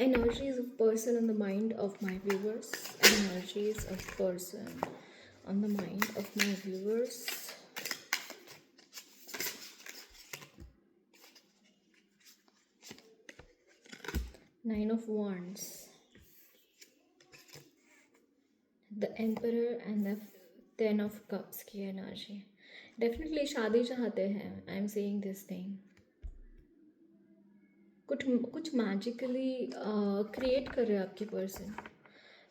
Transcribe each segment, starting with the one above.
Energies of person on the mind of my viewers. Energies of person on the mind of my viewers. Nine of Wands, the Emperor and the Ten of Cups की energy. Definitely शादी चाहते हैं. I am saying this thing. कुछ magically create कर रहे हैं आपके person.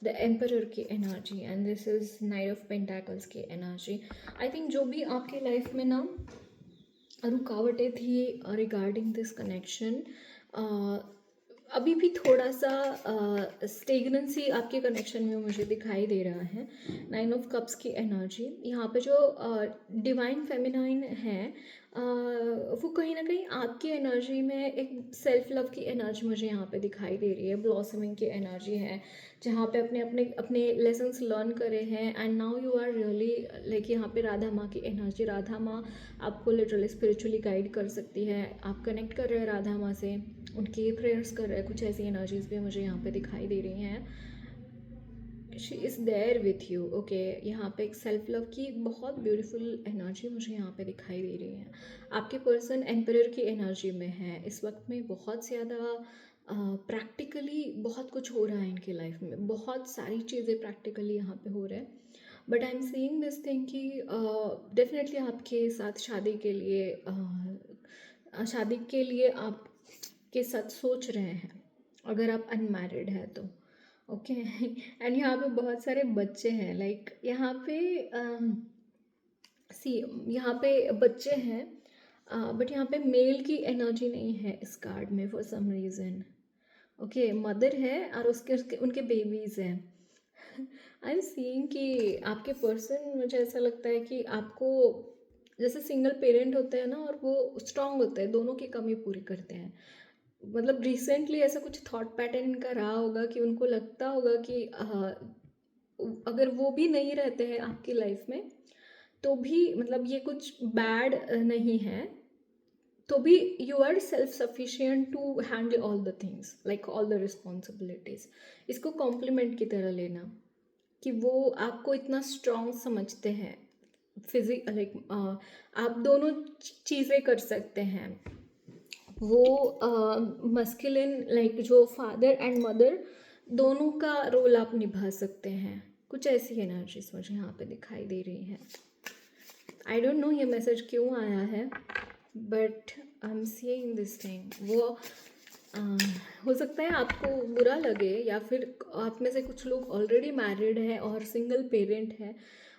The emperor की energy and this is night of pentacles की एनर्जी. आई थिंक जो भी आपके लाइफ में ना रुकावटें थी रिगार्डिंग दिस कनेक्शन, अभी भी थोड़ा सा स्टेगनेंसी आपके कनेक्शन में मुझे दिखाई दे रहा है. नाइन ऑफ कप्स की एनर्जी. यहाँ पे जो डिवाइन फेमिनाइन है वो कहीं ना कहीं आपकी एनर्जी में एक सेल्फ लव की एनर्जी मुझे यहाँ पे दिखाई दे रही है. ब्लॉसमिंग की एनर्जी है जहाँ पे अपने अपने अपने लेसन्स लर्न करे हैं and now you are really like यहाँ पे राधा माँ की एनर्जी. राधा माँ आपको लिटरली स्पिरिचुअली गाइड कर सकती है. आप कनेक्ट कर रहे हैं राधा माँ से, उनकी प्रेयर्स कर रहे हैं. कुछ ऐसी एनर्जीज भी मुझे यहाँ पे दिखाई दे रही हैं. She is there with you. Okay, यहाँ पे एक सेल्फ लव की बहुत ब्यूटीफुल एनर्जी मुझे यहाँ पे दिखाई दे रही है. आपके पर्सन एम्परर की एनर्जी में है इस वक्त में. बहुत ज़्यादा प्रैक्टिकली बहुत कुछ हो रहा है इनकी लाइफ में. बहुत सारी चीज़ें प्रैक्टिकली यहाँ पे हो रहे हैं. But I am seeing this thing कि डेफिनेटली आपके साथ शादी के लिए आप के साथ सोच रहे हैं अगर आप अनमैरिड है तो. ओके एंड यहाँ पे बहुत सारे बच्चे हैं. लाइक यहाँ पे यहाँ पे बच्चे हैं बट यहाँ पे मेल की एनर्जी नहीं है इस कार्ड में for some reason. Okay, mother है और उसके उनके बेबीज़ हैं. आई एम सीइंग कि आपके पर्सन, मुझे ऐसा लगता है कि आपको जैसे सिंगल पेरेंट होते हैं ना और वो स्ट्रांग होते हैं, दोनों की कमी पूरी करते हैं. मतलब रिसेंटली ऐसा कुछ थॉट पैटर्न इनका रहा होगा कि उनको लगता होगा कि अगर वो भी नहीं रहते हैं आपकी लाइफ में तो भी मतलब ये कुछ बैड नहीं है, तो भी you are self sufficient to handle all the things like all the responsibilities. इसको कॉम्प्लीमेंट की तरह लेना कि वो आपको इतना स्ट्रांग समझते हैं. लाइक आप दोनों चीज़ें कर सकते हैं. वो मस्कुलिन लाइक जो फादर एंड मदर दोनों का रोल आप निभा सकते हैं. कुछ ऐसी एनर्जीज मुझे यहाँ पे दिखाई दे रही हैं. आई डोंट नो ये मैसेज क्यों आया है but I am seeing this thing. वो हो सकता है आपको बुरा लगे या फिर आप में से कुछ लोग ऑलरेडी मैरिड है और सिंगल पेरेंट है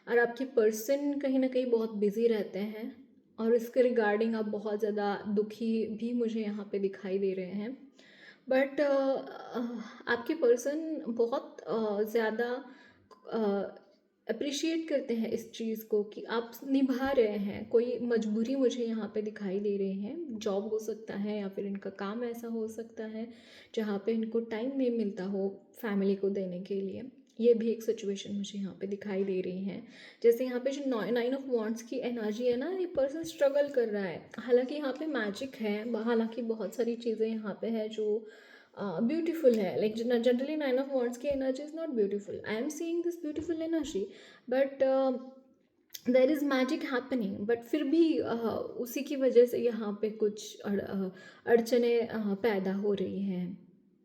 और आपके पर्सन कहीं ना कहीं बहुत बिजी रहते हैं और इसके रिगार्डिंग आप बहुत ज़्यादा दुखी भी मुझे यहाँ पे दिखाई दे रहे हैं. बट आपके पर्सन बहुत ज़्यादा अप्रिशिएट करते हैं इस चीज़ को कि आप निभा रहे हैं. कोई मजबूरी मुझे यहाँ पे दिखाई दे रही है. जॉब हो सकता है या फिर इनका काम ऐसा हो सकता है जहाँ पे इनको टाइम नहीं मिलता हो फैमिली को देने के लिए. ये भी एक सिचुएशन मुझे यहाँ पे दिखाई दे रही है. जैसे यहाँ पे जो नाइन ऑफ वॉन्ड्स की एनर्जी है ना, ये पर्सन स्ट्रगल कर रहा है. हालांकि यहाँ पे मैजिक है, हालांकि बहुत सारी चीज़ें यहाँ पे है जो ब्यूटीफुल है. Like generally nine of wands की energy is not beautiful. I am seeing this beautiful energy but there is magic happening. But फिर भी उसी की वजह से यहाँ पे कुछ अड़चने पैदा हो रही हैं.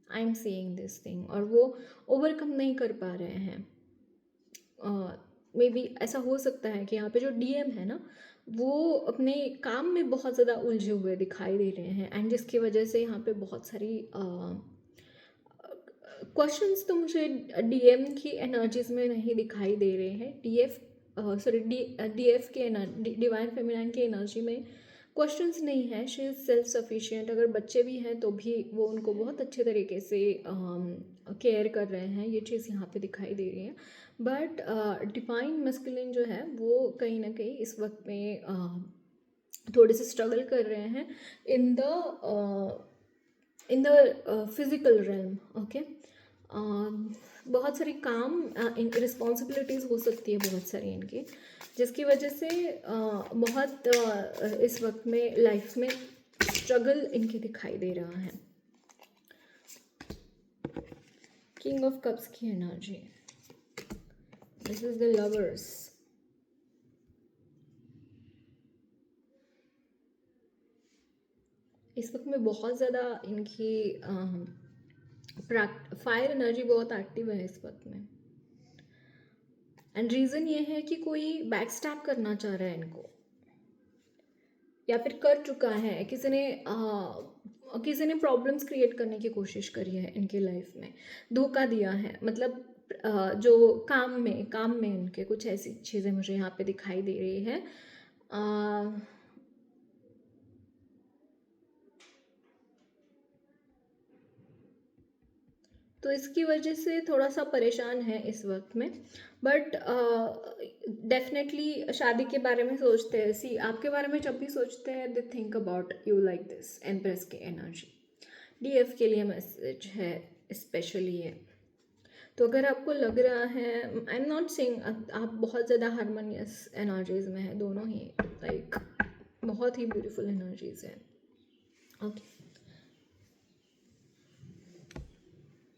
आई एम सीइंग दिस थिंग और वो ओवरकम नहीं कर पा रहे हैं. मे बी ऐसा हो सकता है कि यहाँ पे जो डीएम है ना वो अपने काम में बहुत ज़्यादा उलझे हुए दिखाई दे रहे हैं एंड जिसकी वजह से यहाँ पे बहुत सारी क्वेश्चंस तो मुझे डीएम की एनर्जीज में नहीं दिखाई दे रहे हैं. डीएफ के डिवाइन फेमिनाइन की एनर्जी में क्वेश्चंस नहीं है. She is self sufficient. अगर बच्चे भी हैं तो भी वो उनको बहुत अच्छे तरीके से केयर कर रहे हैं. ये चीज़ यहाँ पे दिखाई दे रही है. बट डिवाइन मस्कुलिन जो है वो कहीं ना कहीं इस वक्त में थोड़े से स्ट्रगल कर रहे हैं in the physical realm. Okay, बहुत सारे काम रिस्पॉन्सिबिलिटीज़ हो सकती है बहुत सारी इनकी, जिसकी वजह से बहुत इस वक्त में लाइफ में स्ट्रगल इनके दिखाई दे रहा है. किंग ऑफ कप्स की energy, this is the lovers. इस वक्त में बहुत ज़्यादा इनकी फायर एनर्जी बहुत एक्टिव है इस वक्त में। एंड रीज़न ये है कि कोई बैक स्टैप करना चाह रहा है इनको, या फिर कर चुका है, किसी ने प्रॉब्लम्स क्रिएट करने की कोशिश करी है इनकी लाइफ में, धोखा दिया है। मतलब जो काम में इनके कुछ ऐसी चीज़ें मुझे यहाँ पे दिखाई दे रही है। तो इसकी वजह से थोड़ा सा परेशान है इस वक्त में, बट डेफिनेटली शादी के बारे में सोचते हैं। सी आपके बारे में जब भी सोचते हैं they think about you like this. Empress की एनर्जी डीएफ के लिए मैसेज है स्पेशली ये। तो अगर आपको लग रहा है, आई एम नॉट सेइंग आप बहुत ज़्यादा हारमोनियस एनर्जीज में है, दोनों ही लाइक बहुत ही ब्यूटीफुल एनर्जीज हैं। ओके